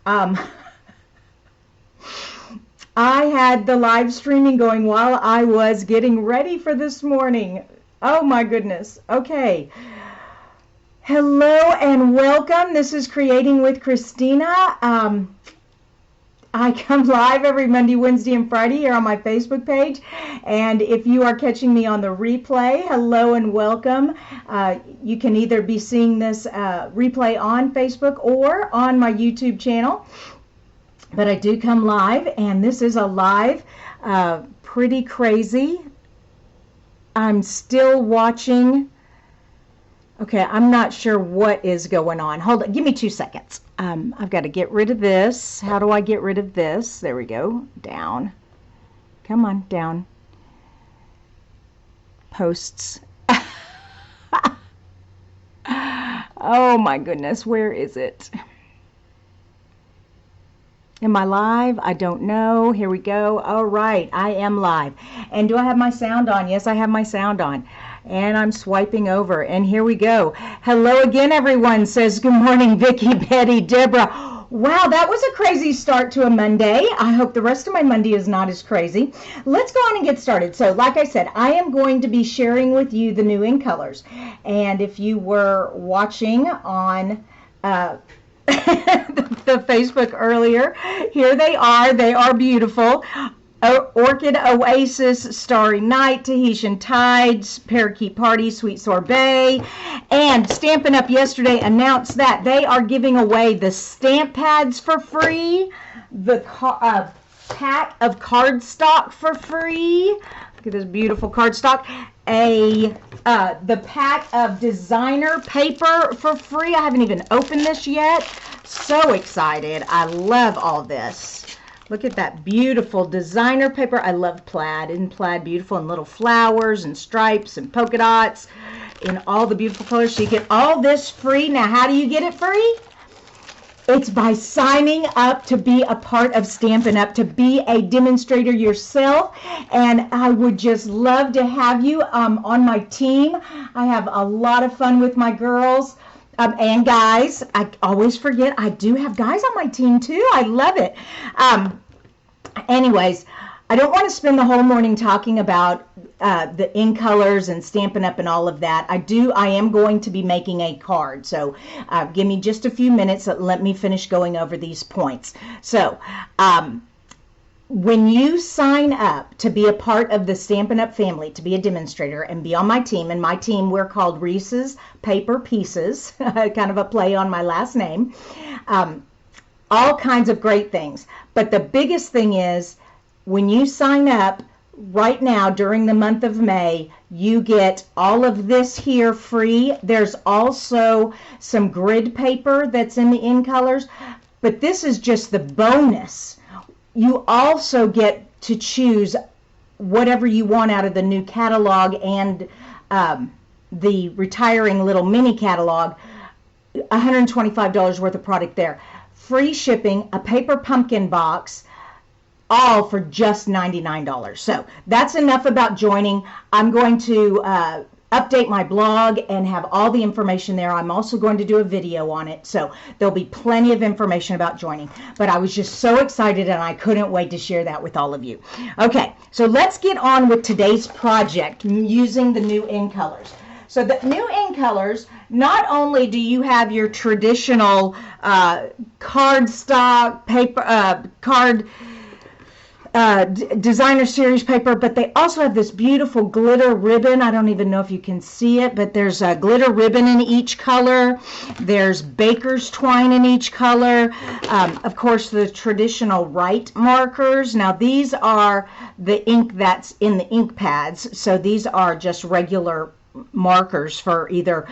um, I had the live streaming going while I was getting ready for this morning. Oh my goodness. Okay. Hello and welcome. This is Creating with Kristina. I come live every Monday, Wednesday, and Friday here on my Facebook page. And if you are catching me on the replay, hello and welcome. You can either be seeing this replay on Facebook or on my YouTube channel. But I do come live, and this is a live, pretty crazy. I'm still watching. Okay, I'm not sure what is going on. Hold on, give me 2 seconds. I've got to get rid of this. How do I get rid of this? There we go. Down. Come on, down. Posts. Oh my goodness, where is it? Am I live? I don't know. Here we go. All right, I am live. And do I have my sound on? Yes, I have my sound on. And I'm swiping over. And here we go. Hello again, everyone. Says good morning, Vicki, Betty, Deborah. Wow, that was a crazy start to a Monday. I hope the rest of my Monday is not as crazy. Let's go on and get started. So, like I said, I am going to be sharing with you the new in colors. And if you were watching on the Facebook earlier, here they are. They are beautiful. Orchid, Oasis, Starry Night, Tahitian Tides, Parakeet Party, Sweet Sorbet, and Stampin' Up! Yesterday announced that they are giving away the stamp pads for free, the pack of cardstock for free. Look at this beautiful cardstock. The pack of designer paper for free. I haven't even opened this yet. So excited. I love all this. Look at that beautiful designer paper. I love plaid. Isn't plaid beautiful? And little flowers and stripes and polka dots in all the beautiful colors. So you get all this free. Now, how do you get it free? It's by signing up to be a part of Stampin' Up, to be a demonstrator yourself. And I would just love to have you on my team. I have a lot of fun with my girls. And guys, I always forget, I do have guys on my team too. I love it. Anyways, I don't want to spend the whole morning talking about the in colors and Stampin' Up and all of that. I am going to be making a card. So give me just a few minutes. Let me finish going over these points. So when you sign up to be a part of the Stampin' Up family, to be a demonstrator and be on my team, and my team, we're called Reese's Paper Pieces, kind of a play on my last name, all kinds of great things. But the biggest thing is when you sign up right now during the month of May, you get all of this here free. There's also some grid paper that's in the in colors, but this is just the bonus. You also get to choose whatever you want out of the new catalog and the retiring little mini catalog, $125 worth of product there. Free shipping, a paper pumpkin box, all for just $99. So that's enough about joining. I'm going to update my blog and have all the information there. I'm also going to do a video on it, so there'll be plenty of information about joining. But I was just so excited and I couldn't wait to share that with all of you. Okay, so let's get on with today's project using the new in colors. So the new in colors, not only do you have your traditional cardstock paper, designer series paper, but they also have this beautiful glitter ribbon. I don't even know if you can see it, but there's a glitter ribbon in each color. There's baker's twine in each color. Of course, the traditional Write markers. Now, these are the ink that's in the ink pads, so these are just regular markers for either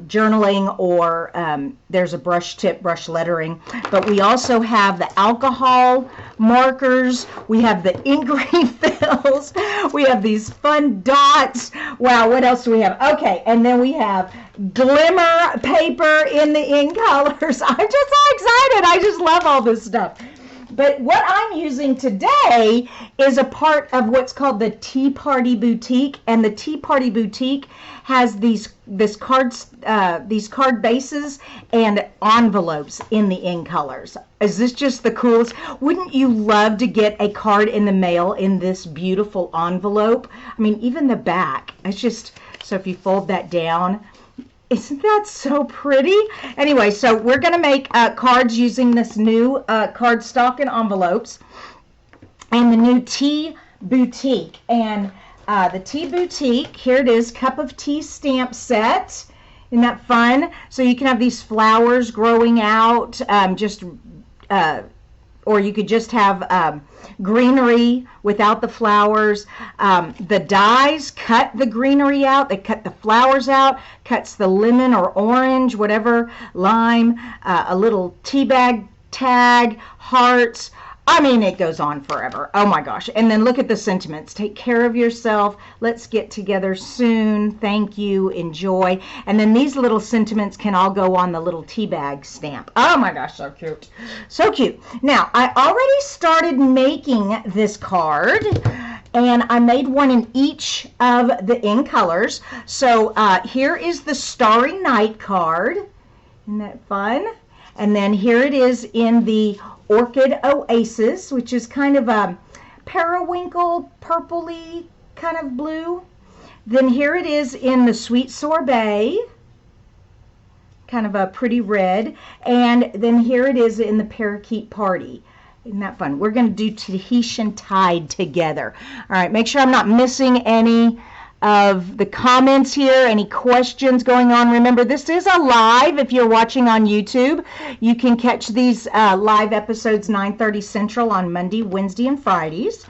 journaling or there's a brush tip, brush lettering. But we also have the alcohol markers. We have the ink refills. We have these fun dots. Wow, what else do we have? Okay, and then we have glimmer paper in the ink colors. I'm just so excited. I just love all this stuff. But what I'm using today is a part of what's called the Tea Party Boutique, and the Tea Party Boutique has these card bases and envelopes in the in colors. Is this just the coolest? Wouldn't you love to get a card in the mail in this beautiful envelope? I mean, even the back. It's just, so if you fold that down, isn't that so pretty? Anyway, so we're going to make cards using this new cardstock and envelopes and the new Tea Boutique. And the Tea Boutique, here it is, cup of tea stamp set. Isn't that fun? So you can have these flowers growing out, or you could just have greenery without the flowers. The dies cut the greenery out. They cut the flowers out, cuts the lemon or orange, whatever, lime, a little tea bag tag, hearts. I mean, it goes on forever. Oh my gosh. And then look at the sentiments. Take care of yourself. Let's get together soon. Thank you. Enjoy. And then these little sentiments can all go on the little tea bag stamp. Oh my gosh, so cute. So cute. Now, I already started making this card, and I made one in each of the in colors. So here is the Starry Night card. Isn't that fun? And then here it is in the Orchid Oasis, which is kind of a periwinkle, purpley kind of blue. Then here it is in the Sweet Sorbet, kind of a pretty red. And then here it is in the Parakeet Party. Isn't that fun? We're going to do Tahitian Tide together. All right, make sure I'm not missing any of the comments here, any questions going on. Remember, this is a live. If you're watching on YouTube, you can catch these live episodes 9:30 Central on Monday, Wednesday, and Fridays.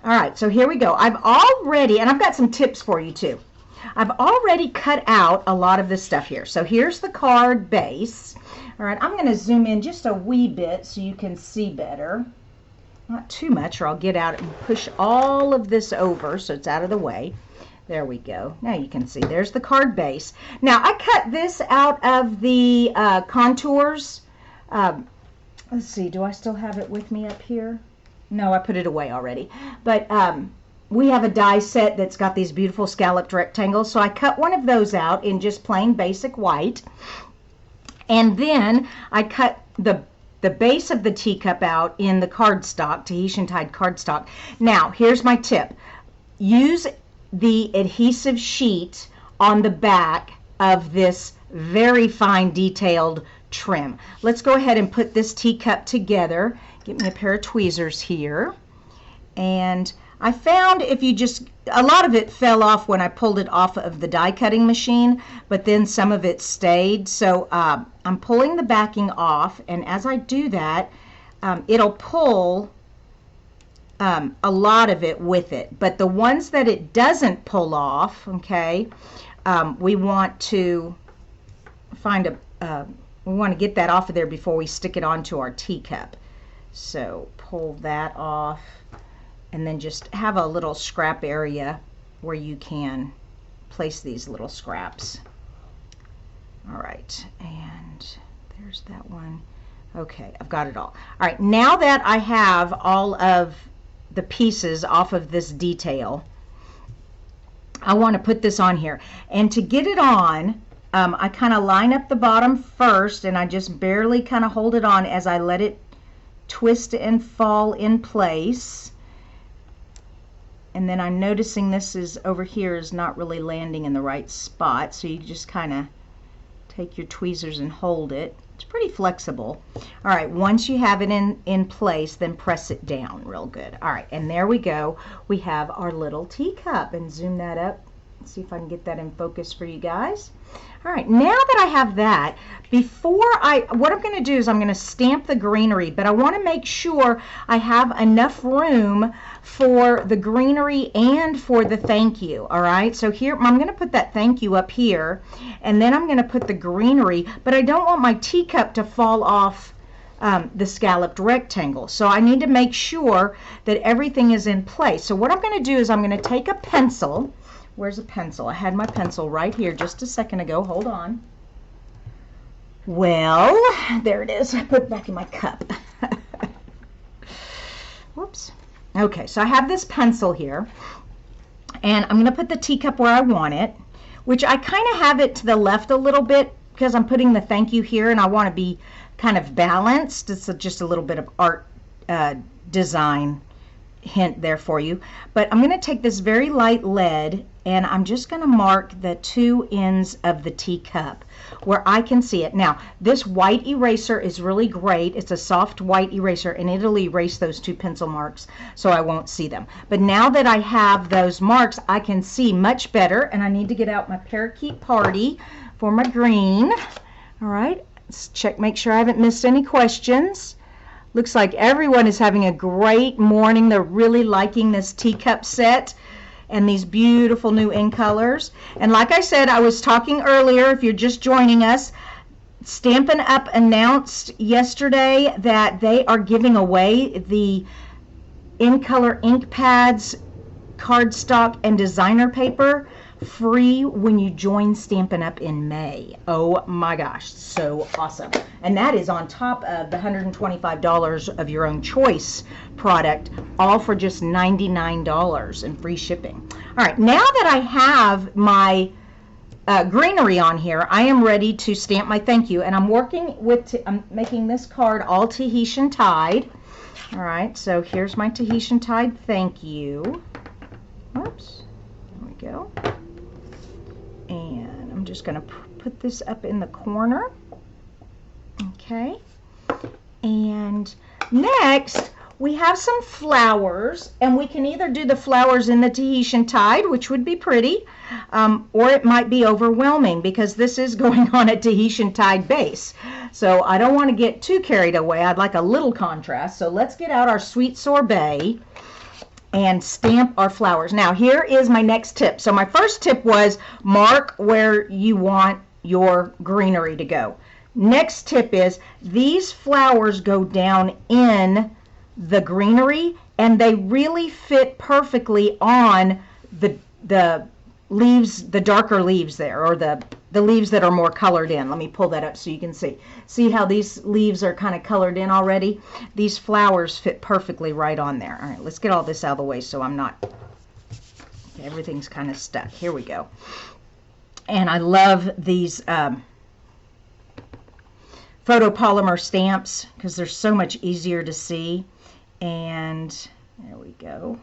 All right, so here we go. I've already, and I've got some tips for you too. I've already cut out a lot of this stuff here. So here's the card base. All right, I'm going to zoom in just a wee bit so you can see better. Not too much, or I'll get out and push all of this over so it's out of the way. There we go. Now you can see there's the card base. Now I cut this out of the contours. Let's see, do I still have it with me up here? No, I put it away already. But we have a die set that's got these beautiful scalloped rectangles. So I cut one of those out in just plain basic white. And then I cut the base of the teacup out in the cardstock, Tahitian Tide cardstock. Now, here's my tip. Use the adhesive sheet on the back of this very fine detailed trim. Let's go ahead and put this teacup together. Get me a pair of tweezers here. And I found if you just, a lot of it fell off when I pulled it off of the die cutting machine, but then some of it stayed. So I'm pulling the backing off, and as I do that, it'll pull a lot of it with it. But the ones that it doesn't pull off, okay, we want to find we want to get that off of there before we stick it onto our teacup. So pull that off, and then just have a little scrap area where you can place these little scraps. All right, and there's that one. Okay, I've got it all. All right, now that I have all of the pieces off of this detail, I want to put this on here. And to get it on, I kind of line up the bottom first, and I just barely kind of hold it on as I let it twist and fall in place. And then I'm noticing this is over here is not really landing in the right spot, so you just kind of take your tweezers and hold it. It's pretty flexible. All right, once you have it in place, then press it down real good. All right, and there we go. We have our little teacup, and zoom that up. Let's see if I can get that in focus for you guys. All right, now that I have that, what I'm going to do is I'm going to stamp the greenery, but I want to make sure I have enough room for the greenery and for the thank you. All right, so here I'm going to put that thank you up here, and then I'm going to put the greenery, but I don't want my teacup to fall off the scalloped rectangle. So I need to make sure that everything is in place. So what I'm going to do is I'm going to take a pencil. Where's a pencil? I had my pencil right here just a second ago. Hold on. Well, there it is. I put it back in my cup. Whoops. Okay, so I have this pencil here, and I'm going to put the teacup where I want it, which I kind of have it to the left a little bit because I'm putting the thank you here, and I want to be kind of balanced. It's just a little bit of art design hint there for you. But I'm going to take this very light lead, and I'm just going to mark the two ends of the teacup where I can see it. Now, this white eraser is really great. It's a soft white eraser, and it'll erase those two pencil marks so I won't see them. But now that I have those marks, I can see much better, and I need to get out my Parakeet Party for my green. All right, let's check, make sure I haven't missed any questions. Looks like everyone is having a great morning. They're really liking this teacup set and these beautiful new in colors. And like I said, I was talking earlier, if you're just joining us, Stampin' Up! Announced yesterday that they are giving away the in color ink pads, cardstock, and designer paper free when you join Stampin' Up! In May. Oh my gosh, so awesome. And that is on top of the $125 of your own choice product, all for just $99 and free shipping. All right, now that I have my greenery on here, I am ready to stamp my thank you. And I'm working with, I'm making this card all Tahitian tied. All right, so here's my Tahitian tied thank you. Oops, there we go. And I'm just going to put this up in the corner. Okay. And next, we have some flowers, and we can either do the flowers in the Tahitian tied, which would be pretty, or it might be overwhelming because this is going on a Tahitian tied base. So I don't want to get too carried away. I'd like a little contrast. So let's get out our sweet sorbet and stamp our flowers. Now here is my next tip. So my first tip was mark where you want your greenery to go. Next tip is these flowers go down in the greenery, and they really fit perfectly on the leaves, the darker leaves there, or the leaves that are more colored in. Let me pull that up so you can see. See how these leaves are kind of colored in already? These flowers fit perfectly right on there. All right, let's get all this out of the way so I'm not, okay, everything's kind of stuck. Here we go. And I love these photopolymer stamps because they're so much easier to see. And there we go.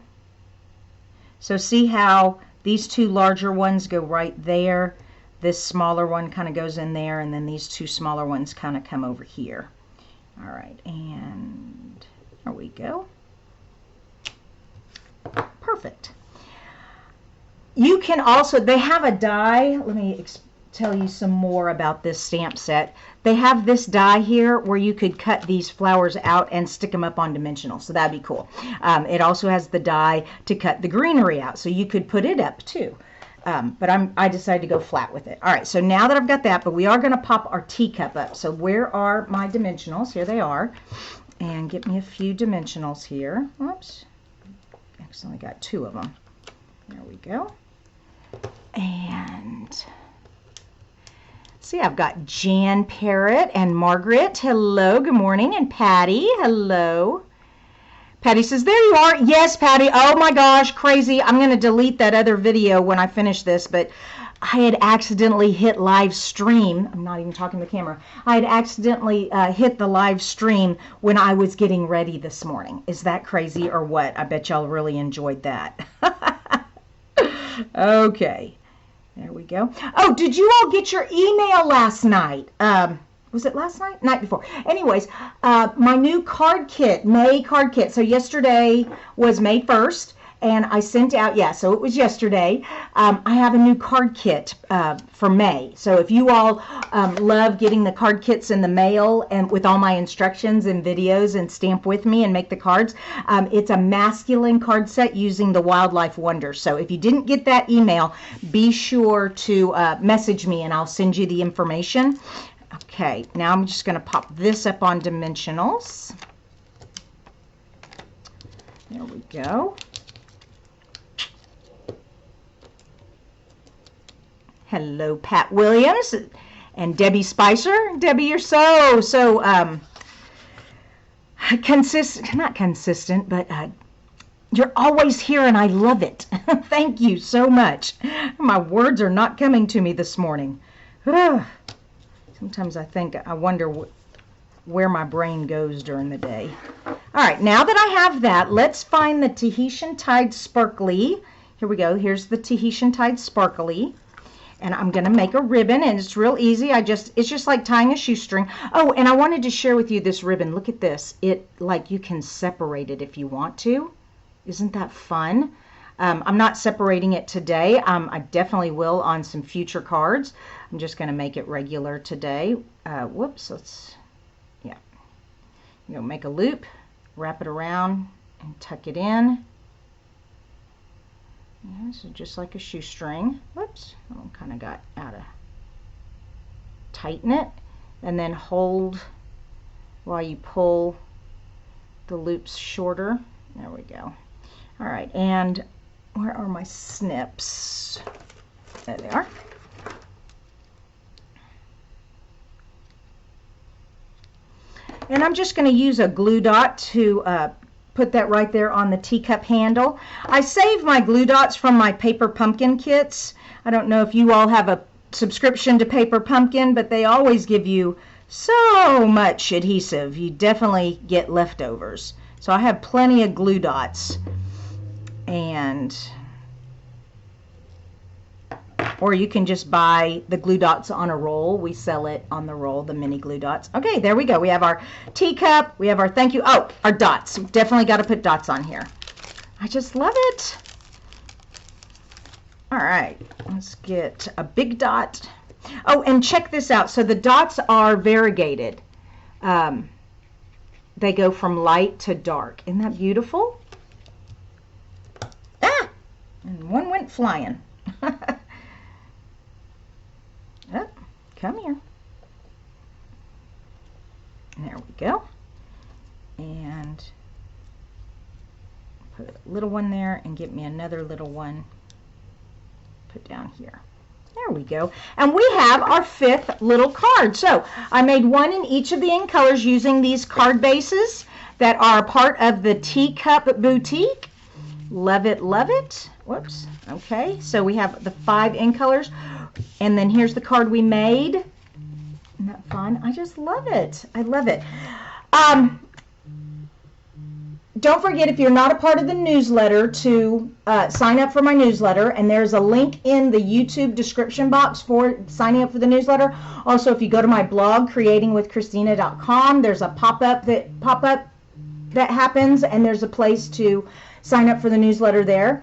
So see how these two larger ones go right there. This smaller one kind of goes in there, and then these two smaller ones kind of come over here. All right, and there we go. Perfect. You can also, they have a die. Let me tell you some more about this stamp set. They have this die here where you could cut these flowers out and stick them up on dimensional, so that'd be cool. It also has the die to cut the greenery out, so you could put it up too. But I decided to go flat with it. All right, so now that I've got that, but we are going to pop our teacup up. So where are my dimensionals? Here they are. And get me a few dimensionals here. Oops. Accidentally got two of them. There we go. And see, I've got Jan Parrott and Margaret. Hello, good morning. And Patty, hello. Patty says, there you are. Yes, Patty. Oh my gosh, crazy. I'm going to delete that other video when I finish this, but I had accidentally hit live stream. I'm not even talking to the camera. I had accidentally hit the live stream when I was getting ready this morning. Is that crazy or what? I bet y'all really enjoyed that. Okay. There we go. Oh, did you all get your email last night? Was it last night? Night before. Anyways, my new card kit, May card kit. So yesterday was May 1st, and I sent out, yeah, so it was yesterday. I have a new card kit for May. So if you all love getting the card kits in the mail and with all my instructions and videos and stamp with me and make the cards, it's a masculine card set using the Wildlife Wonders. So if you didn't get that email, be sure to message me and I'll send you the information. Okay, now I'm just going to pop this up on dimensionals. There we go. Hello, Pat Williams and Debbie Spicer. Debbie, you're so not consistent, but you're always here and I love it. Thank you so much. My words are not coming to me this morning. Sometimes I wonder where my brain goes during the day. All right, now that I have that, let's find the Tahitian Tide Sparkly. Here we go. Here's the Tahitian Tide Sparkly. And I'm going to make a ribbon, and it's real easy. It's just like tying a shoestring. Oh, and I wanted to share with you this ribbon. Look at this. You can separate it if you want to. Isn't that fun? I'm not separating it today. I definitely will on some future cards. I'm just going to make it regular today. Whoops, make a loop, wrap it around, and tuck it in. Yeah, so just like a shoestring. Whoops, I kind of got out of. Tighten it, and then hold while you pull the loops shorter. There we go. All right, and where are my snips? There they are. And I'm just going to use a glue dot to put that right there on the teacup handle. I save my glue dots from my paper pumpkin kits. I don't know if you all have a subscription to Paper Pumpkin, but they always give you so much adhesive. You definitely get leftovers. So I have plenty of glue dots. Or you can just buy the glue dots on a roll. We sell it on the roll, the mini glue dots. Okay, there we go. We have our teacup. We have our thank you. Oh, our dots. We've definitely got to put dots on here. I just love it. All right, let's get a big dot. Oh, and check this out. So the dots are variegated. They go from light to dark. Isn't that beautiful? Ah! And one went flying. Oh, come here. There we go. And put a little one there and get me another little one. Put down here. There we go. And we have our 5th little card. So I made one in each of the in colors using these card bases that are part of the Teacup Boutique. Love it, love it. Whoops. Okay, so we have the 5 in colors. And then here's the card we made. Isn't that fun? I just love it. I love it. Don't forget, if you're not a part of the newsletter, to sign up for my newsletter. And there's a link in the YouTube description box for signing up for the newsletter. Also, if you go to my blog, creatingwithkristina.com, there's a pop-up that happens, and there's a place to sign up for the newsletter there.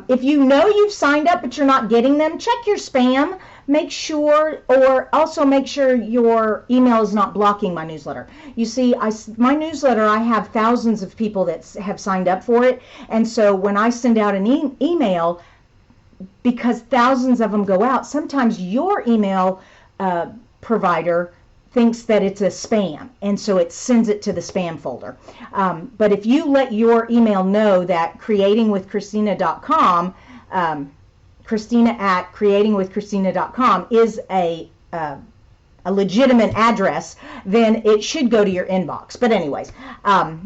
If you know you've signed up but you're not getting them, check your spam. Make sure, or also make sure your email is not blocking my newsletter. You see, my newsletter, I have thousands of people that have signed up for it. And so when I send out an email, because thousands of them go out, sometimes your email provider thinks that it's a spam, and so it sends it to the spam folder. But if you let your email know that creatingwithkristina.com, Kristina at creatingwithkristina.com is a legitimate address, then it should go to your inbox. But anyways,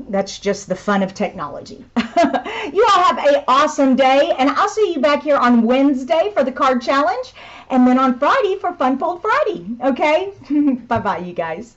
that's just the fun of technology. You all have an awesome day, and I'll see you back here on Wednesday for the card challenge, and then on Friday for Fun Fold Friday. Okay? Bye-bye, you guys.